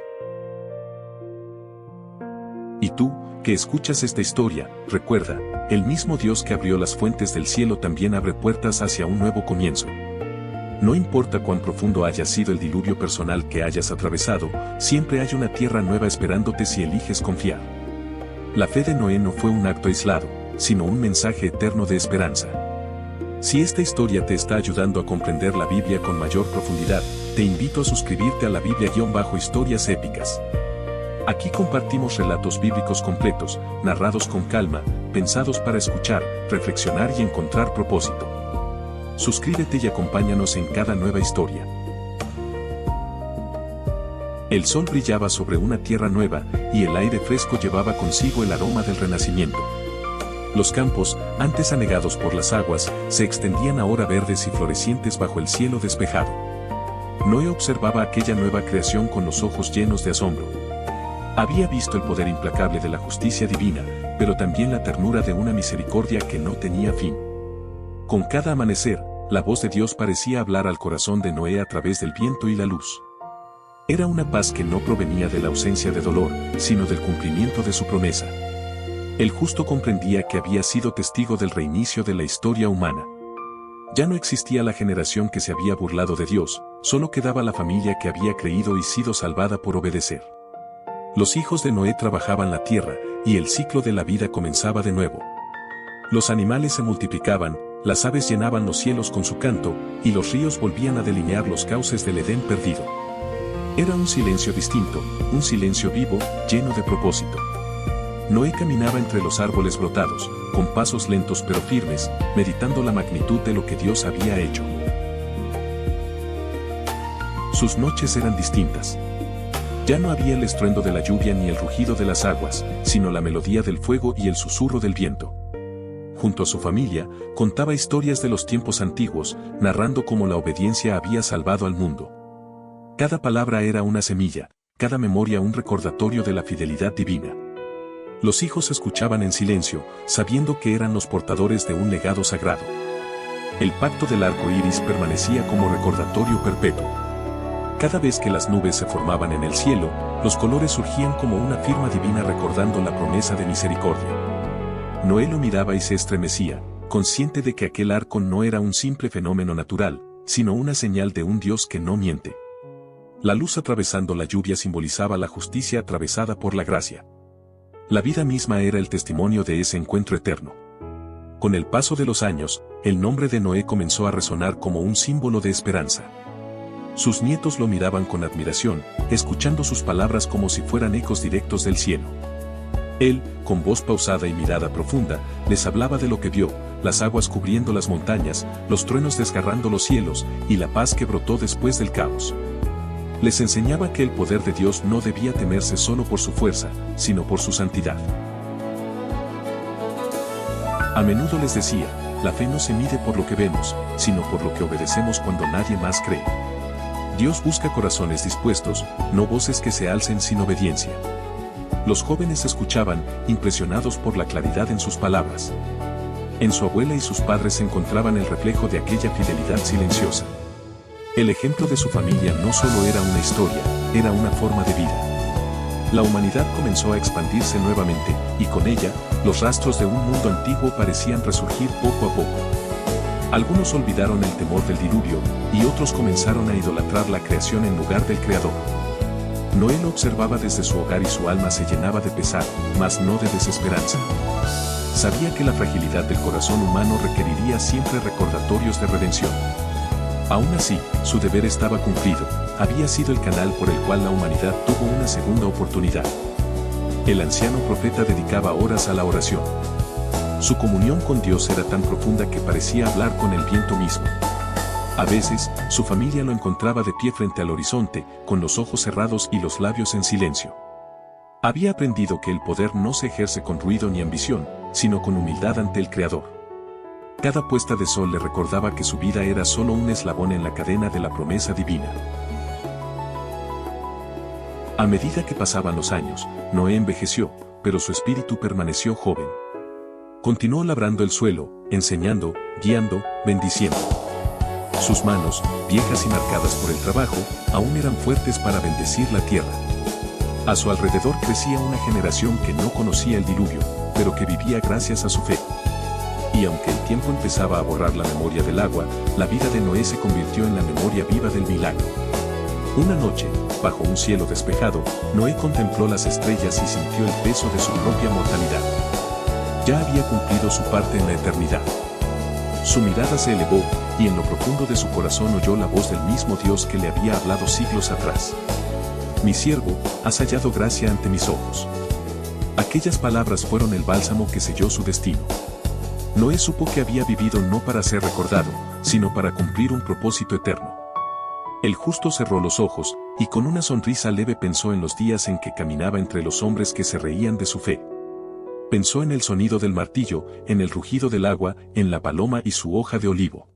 Y tú, que escuchas esta historia, recuerda, el mismo Dios que abrió las fuentes del cielo también abre puertas hacia un nuevo comienzo. No importa cuán profundo haya sido el diluvio personal que hayas atravesado, siempre hay una tierra nueva esperándote si eliges confiar. La fe de Noé no fue un acto aislado, sino un mensaje eterno de esperanza. Si esta historia te está ayudando a comprender la Biblia con mayor profundidad, te invito a suscribirte a la Biblia-Historias Épicas. Aquí compartimos relatos bíblicos completos, narrados con calma, pensados para escuchar, reflexionar y encontrar propósito. Suscríbete y acompáñanos en cada nueva historia. El sol brillaba sobre una tierra nueva, y el aire fresco llevaba consigo el aroma del renacimiento. Los campos, antes anegados por las aguas, se extendían ahora verdes y florecientes bajo el cielo despejado. Noé observaba aquella nueva creación con los ojos llenos de asombro. Había visto el poder implacable de la justicia divina, pero también la ternura de una misericordia que no tenía fin. Con cada amanecer, la voz de Dios parecía hablar al corazón de Noé a través del viento y la luz. Era una paz que no provenía de la ausencia de dolor, sino del cumplimiento de su promesa. El justo comprendía que había sido testigo del reinicio de la historia humana. Ya no existía la generación que se había burlado de Dios, solo quedaba la familia que había creído y sido salvada por obedecer. Los hijos de Noé trabajaban la tierra, y el ciclo de la vida comenzaba de nuevo. Los animales se multiplicaban, las aves llenaban los cielos con su canto, y los ríos volvían a delinear los cauces del Edén perdido. Era un silencio distinto, un silencio vivo, lleno de propósito. Noé caminaba entre los árboles brotados, con pasos lentos pero firmes, meditando la magnitud de lo que Dios había hecho. Sus noches eran distintas. Ya no había el estruendo de la lluvia ni el rugido de las aguas, sino la melodía del fuego y el susurro del viento. Junto a su familia, contaba historias de los tiempos antiguos, narrando cómo la obediencia había salvado al mundo. Cada palabra era una semilla, cada memoria un recordatorio de la fidelidad divina. Los hijos escuchaban en silencio, sabiendo que eran los portadores de un legado sagrado. El pacto del arco iris permanecía como recordatorio perpetuo. Cada vez que las nubes se formaban en el cielo, los colores surgían como una firma divina recordando la promesa de misericordia. Noé lo miraba y se estremecía, consciente de que aquel arco no era un simple fenómeno natural, sino una señal de un Dios que no miente. La luz atravesando la lluvia simbolizaba la justicia atravesada por la gracia. La vida misma era el testimonio de ese encuentro eterno. Con el paso de los años, el nombre de Noé comenzó a resonar como un símbolo de esperanza. Sus nietos lo miraban con admiración, escuchando sus palabras como si fueran ecos directos del cielo. Él, con voz pausada y mirada profunda, les hablaba de lo que vio, las aguas cubriendo las montañas, los truenos desgarrando los cielos, y la paz que brotó después del caos. Les enseñaba que el poder de Dios no debía temerse solo por su fuerza, sino por su santidad. A menudo les decía, la fe no se mide por lo que vemos, sino por lo que obedecemos cuando nadie más cree. Dios busca corazones dispuestos, no voces que se alcen sin obediencia. Los jóvenes escuchaban, impresionados por la claridad en sus palabras. En su abuela y sus padres encontraban el reflejo de aquella fidelidad silenciosa. El ejemplo de su familia no solo era una historia, era una forma de vida. La humanidad comenzó a expandirse nuevamente, y con ella, los rastros de un mundo antiguo parecían resurgir poco a poco. Algunos olvidaron el temor del diluvio, y otros comenzaron a idolatrar la creación en lugar del Creador. Noé lo observaba desde su hogar y su alma se llenaba de pesar, mas no de desesperanza. Sabía que la fragilidad del corazón humano requeriría siempre recordatorios de redención. Aún así, su deber estaba cumplido, había sido el canal por el cual la humanidad tuvo una segunda oportunidad. El anciano profeta dedicaba horas a la oración. Su comunión con Dios era tan profunda que parecía hablar con el viento mismo. A veces, su familia lo encontraba de pie frente al horizonte, con los ojos cerrados y los labios en silencio. Había aprendido que el poder no se ejerce con ruido ni ambición, sino con humildad ante el Creador. Cada puesta de sol le recordaba que su vida era solo un eslabón en la cadena de la promesa divina. A medida que pasaban los años, Noé envejeció, pero su espíritu permaneció joven. Continuó labrando el suelo, enseñando, guiando, bendiciendo. Sus manos, viejas y marcadas por el trabajo, aún eran fuertes para bendecir la tierra. A su alrededor crecía una generación que no conocía el diluvio, pero que vivía gracias a su fe. Y aunque el tiempo empezaba a borrar la memoria del agua, la vida de Noé se convirtió en la memoria viva del milagro. Una noche, bajo un cielo despejado, Noé contempló las estrellas y sintió el peso de su propia mortalidad. Ya había cumplido su parte en la eternidad. Su mirada se elevó, y en lo profundo de su corazón oyó la voz del mismo Dios que le había hablado siglos atrás. Mi siervo, has hallado gracia ante mis ojos. Aquellas palabras fueron el bálsamo que selló su destino. Noé supo que había vivido no para ser recordado, sino para cumplir un propósito eterno. El justo cerró los ojos, y con una sonrisa leve pensó en los días en que caminaba entre los hombres que se reían de su fe. Pensó en el sonido del martillo, en el rugido del agua, en la paloma y su hoja de olivo.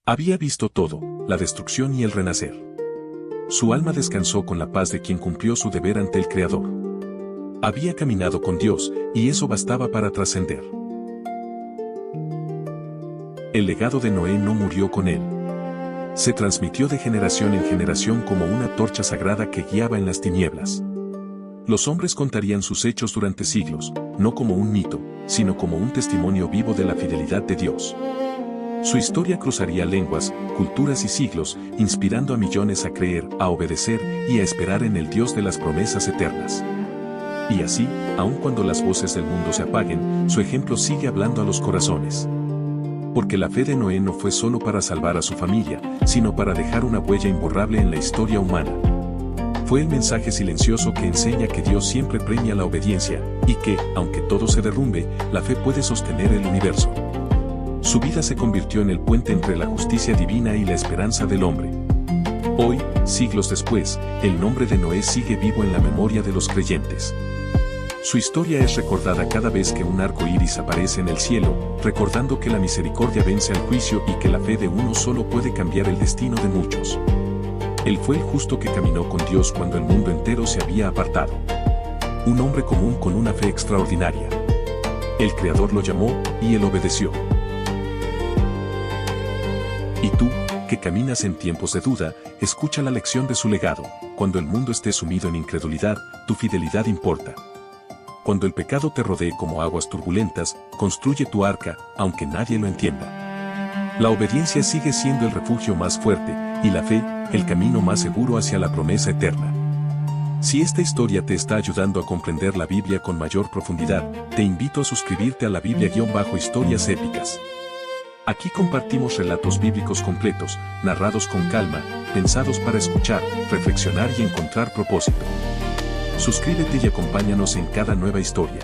Había visto todo, la destrucción y el renacer. Su alma descansó con la paz de quien cumplió su deber ante el Creador. Había caminado con Dios, y eso bastaba para trascender. El legado de Noé no murió con él. Se transmitió de generación en generación como una torcha sagrada que guiaba en las tinieblas. Los hombres contarían sus hechos durante siglos, no como un mito, sino como un testimonio vivo de la fidelidad de Dios. Su historia cruzaría lenguas, culturas y siglos, inspirando a millones a creer, a obedecer y a esperar en el Dios de las promesas eternas. Y así, aun cuando las voces del mundo se apaguen, su ejemplo sigue hablando a los corazones. Porque la fe de Noé no fue solo para salvar a su familia, sino para dejar una huella imborrable en la historia humana. Fue el mensaje silencioso que enseña que Dios siempre premia la obediencia, y que, aunque todo se derrumbe, la fe puede sostener el universo. Su vida se convirtió en el puente entre la justicia divina y la esperanza del hombre. Hoy, siglos después, el nombre de Noé sigue vivo en la memoria de los creyentes. Su historia es recordada cada vez que un arco iris aparece en el cielo, recordando que la misericordia vence al juicio y que la fe de uno solo puede cambiar el destino de muchos. Él fue el justo que caminó con Dios cuando el mundo entero se había apartado. Un hombre común con una fe extraordinaria. El Creador lo llamó, y él obedeció. Y tú, que caminas en tiempos de duda, escucha la lección de su legado. Cuando el mundo esté sumido en incredulidad, tu fidelidad importa. Cuando el pecado te rodee como aguas turbulentas, construye tu arca, aunque nadie lo entienda. La obediencia sigue siendo el refugio más fuerte, y la fe, el camino más seguro hacia la promesa eterna. Si esta historia te está ayudando a comprender la Biblia con mayor profundidad, te invito a suscribirte a la Biblia-Historias Épicas. Aquí compartimos relatos bíblicos completos, narrados con calma, pensados para escuchar, reflexionar y encontrar propósito. Suscríbete y acompáñanos en cada nueva historia.